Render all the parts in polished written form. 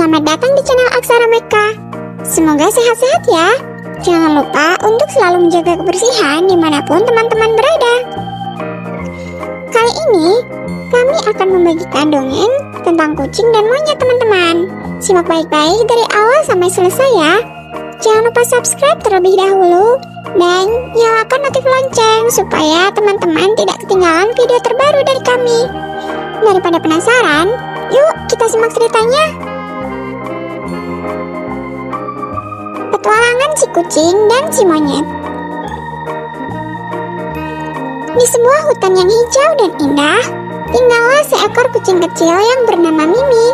selamat datang di channel Aksara Meka. Semoga sehat-sehat ya. Jangan lupa untuk selalu menjaga kebersihan dimanapun teman-teman berada. Kali ini, kami akan membagikan dongeng tentang kucing dan monyet teman-teman. Simak baik-baik dari awal sampai selesai ya. Jangan lupa subscribe terlebih dahulu dan nyalakan notif lonceng supaya teman-teman tidak ketinggalan video terbaru dari kami. Daripada penasaran, yuk kita simak ceritanya. Petualangan si kucing dan si monyet. Di sebuah hutan yang hijau dan indah, tinggallah seekor kucing kecil yang bernama Mimi.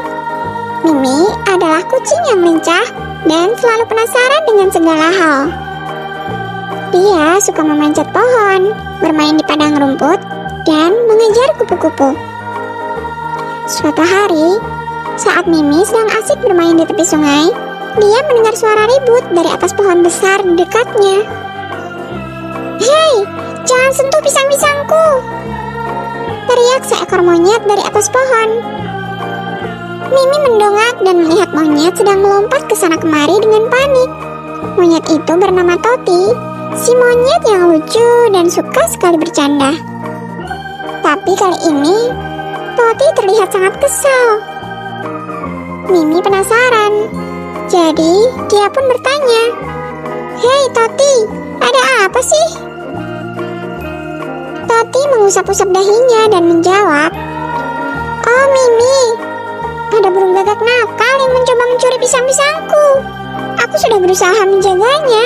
Mimi adalah kucing yang lincah dan selalu penasaran dengan segala hal. Dia suka memanjat pohon, bermain di padang rumput, dan mengejar kupu-kupu. Suatu hari, saat Mimi sedang asik bermain di tepi sungai, dia mendengar suara ribut dari atas pohon besar di dekatnya. "Hei, jangan sentuh pisang-pisangku!" teriak seekor monyet dari atas pohon. Mimi mendongak dan melihat monyet sedang melompat ke sana kemari dengan panik. Monyet itu bernama Toti, si monyet yang lucu dan suka sekali bercanda. Tapi kali ini, Toti terlihat sangat kesal. Mimi penasaran, jadi dia pun bertanya, "Hei Toti, ada apa sih?" Toti mengusap-usap dahinya dan menjawab, "Oh Mimi, ada burung gagak nakal yang mencoba mencuri pisang-pisangku. Aku sudah berusaha menjaganya,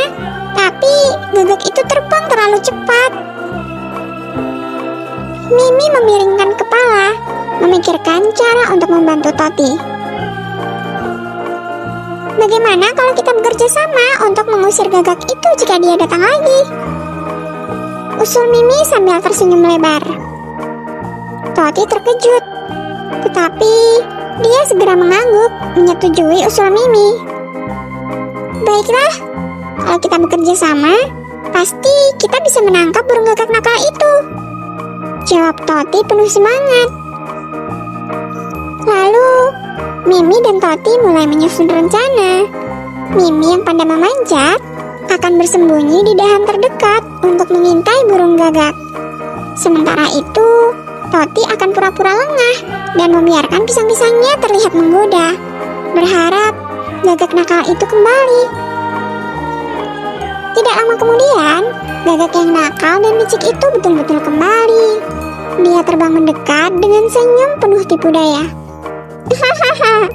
tapi gagak itu terbang terlalu cepat." Mimi memiringkan kepala, memikirkan cara untuk membantu Toti. "Bagaimana kalau kita bekerja sama untuk mengusir gagak itu jika dia datang lagi?" usul Mimi sambil tersenyum lebar. Toti terkejut, tetapi dia segera mengangguk menyetujui usul Mimi. "Baiklah, kalau kita bekerja sama, pasti kita bisa menangkap burung gagak nakal itu," jawab Toti penuh semangat. Lalu, Mimi dan Toti mulai menyusun rencana. Mimi yang pandai memanjat akan bersembunyi di dahan terdekat untuk mengintai burung gagak. Sementara itu, Toti akan pura-pura lengah dan membiarkan pisang-pisangnya terlihat menggoda, berharap gagak nakal itu kembali. Tidak lama kemudian, gagak yang nakal dan licik itu betul-betul kembali. Dia terbang mendekat dengan senyum penuh tipu daya. "Hahaha,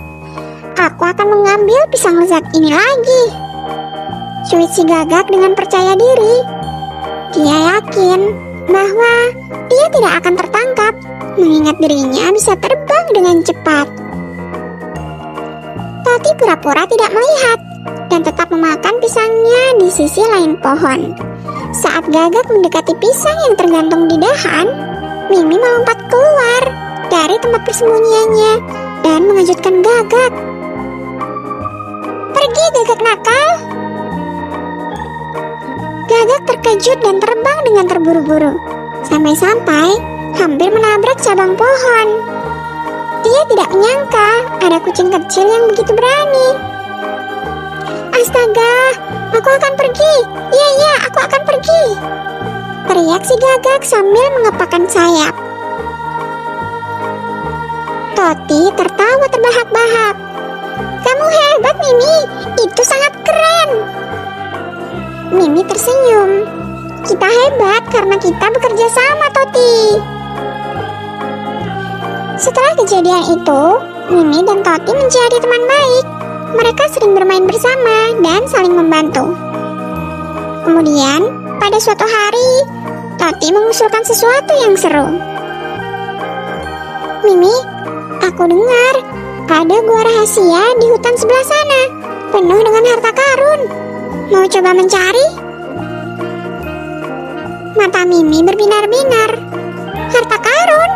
aku akan mengambil pisang lezat ini lagi," cuit si gagak dengan percaya diri. Dia yakin bahwa dia tidak akan tertangkap, mengingat dirinya bisa terbang dengan cepat. Toti pura-pura tidak melihat dan tetap memakan pisangnya di sisi lain pohon. Saat gagak mendekati pisang yang tergantung di dahan, Mimi melompat keluar dari tempat persembunyiannya dan mengejutkan gagak. "Pergi gagak nakal!" Gagak terkejut dan terbang dengan terburu-buru, sampai-sampai hampir menabrak cabang pohon. Dia tidak menyangka ada kucing kecil yang begitu berani. "Astaga, aku akan pergi. Iya, aku akan pergi," teriak si gagak sambil mengepakkan sayap. Toti tertawa terbahak-bahak. "Kamu hebat, Mimi. Itu sangat keren." Mimi tersenyum. "Kita hebat karena kita bekerja sama, Toti." Setelah kejadian itu, Mimi dan Toti menjadi teman baik. Mereka sering bermain bersama dan saling membantu. Kemudian, pada suatu hari, Toti mengusulkan sesuatu yang seru. "Mimi, aku dengar ada gua rahasia di hutan sebelah sana, penuh dengan harta karun. Mau coba mencari?" Mata Mimi berbinar-binar. "Harta karun?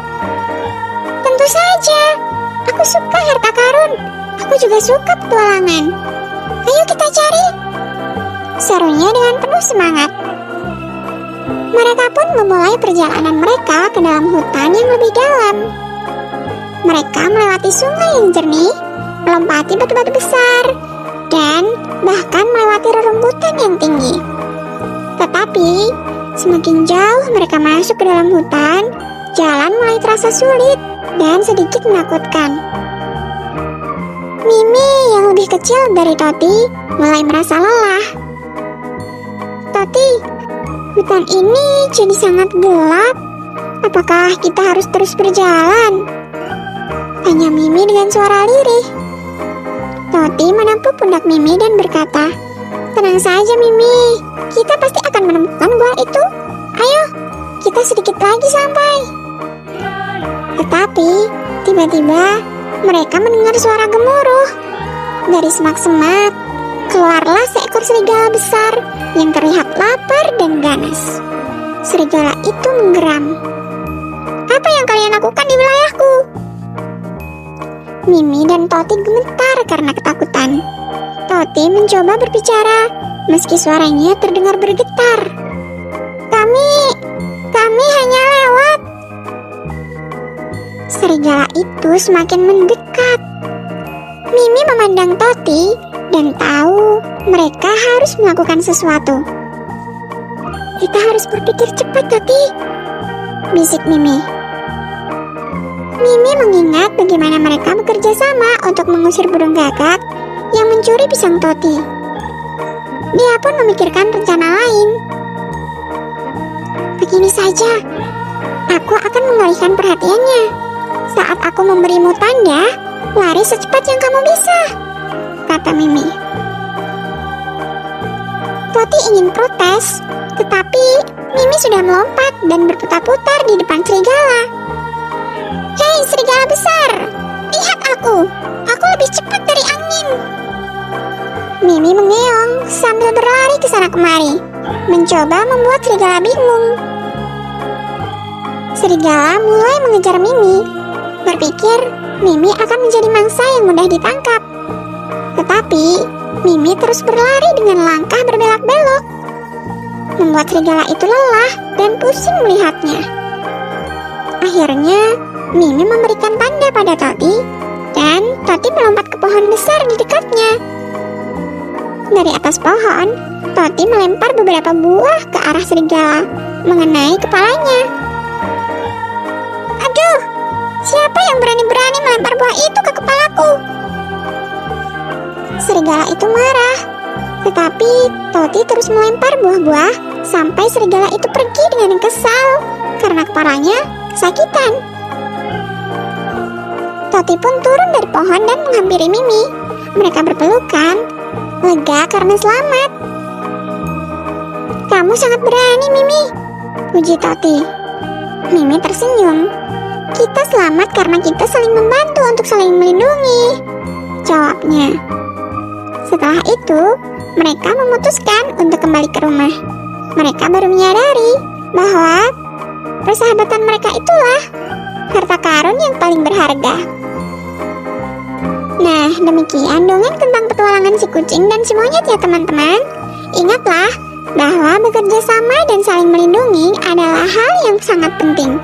Tentu saja. Aku suka harta karun. Aku juga suka petualangan. Ayo kita cari," serunya dengan penuh semangat. Mereka pun memulai perjalanan mereka ke dalam hutan yang lebih dalam. Mereka melewati sungai yang jernih, melompati batu-batu besar, dan bahkan melewati rerumputan yang tinggi. Tetapi, semakin jauh mereka masuk ke dalam hutan, jalan mulai terasa sulit dan sedikit menakutkan. Mimi yang lebih kecil dari Toti mulai merasa lelah. Toti, hutan ini jadi sangat gelap. Apakah kita harus terus berjalan? Tanya Mimi dengan suara lirih. Toti menepuk pundak Mimi dan berkata, "Tenang saja Mimi, kita pasti akan menemukan gua itu. Ayo, kita sedikit lagi sampai." Tetapi, tiba-tiba mereka mendengar suara gemuruh. Dari semak-semak, keluarlah seekor serigala besar yang terlihat lapar dan ganas. Serigala itu menggeram. "Apa yang kalian lakukan di wilayahku?" Mimi dan Toti gemetar karena ketakutan. Toti mencoba berbicara, meski suaranya terdengar bergetar. Kami hanya lewat." Serigala itu semakin mendekat. Mimi memandang Toti dan tahu mereka harus melakukan sesuatu. "Kita harus berpikir cepat, Toti," bisik Mimi. Mimi mengingat bagaimana mereka bekerja sama untuk mengusir burung gagak yang mencuri pisang Toti. Dia pun memikirkan rencana lain. "Begini saja, aku akan mengalihkan perhatiannya. Saat aku memberimu tanda, lari secepat yang kamu bisa," kata Mimi. Toti ingin protes, tetapi Mimi sudah melompat dan berputar-putar di depan serigala. "Hei serigala besar, lihat aku lebih cepat dari angin." Mimi mengeong sambil berlari ke sana kemari, mencoba membuat serigala bingung. Serigala mulai mengejar Mimi, berpikir Mimi akan menjadi mangsa yang mudah ditangkap. Tetapi Mimi terus berlari dengan langkah berbelok-belok, membuat serigala itu lelah dan pusing melihatnya. Akhirnya Mimi memberikan tanda pada Toti, dan Toti melompat ke pohon besar di dekatnya. Dari atas pohon, Toti melempar beberapa buah ke arah serigala, mengenai kepalanya. "Aduh, siapa yang berani-berani melempar buah itu ke kepalaku?" Serigala itu marah, tetapi Toti terus melempar buah-buah sampai serigala itu pergi dengan kesal karena kepalanya kesakitan. Toti pun turun dari pohon dan menghampiri Mimi. Mereka berpelukan, lega karena selamat. "Kamu sangat berani, Mimi," puji Toti. Mimi tersenyum. "Kita selamat karena kita saling membantu untuk saling melindungi," jawabnya. Setelah itu, mereka memutuskan untuk kembali ke rumah. Mereka baru menyadari bahwa persahabatan mereka itulah harta karun yang paling berharga. Nah, demikian dongeng tentang petualangan si kucing dan si monyet ya teman-teman. Ingatlah bahwa bekerja sama dan saling melindungi adalah hal yang sangat penting.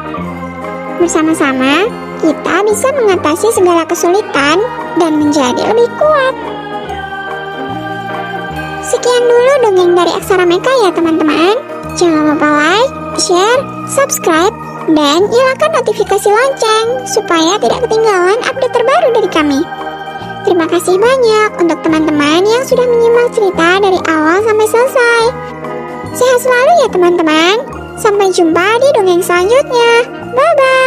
Bersama-sama, kita bisa mengatasi segala kesulitan dan menjadi lebih kuat. Sekian dulu dongeng dari Aksara Meka ya teman-teman. Jangan lupa like, share, subscribe, dan nyalakan notifikasi lonceng supaya tidak ketinggalan update terbaru dari kami. Terima kasih banyak untuk teman-teman yang sudah menyimak cerita dari awal sampai selesai. Sehat selalu ya teman-teman. Sampai jumpa di dongeng selanjutnya. Bye-bye.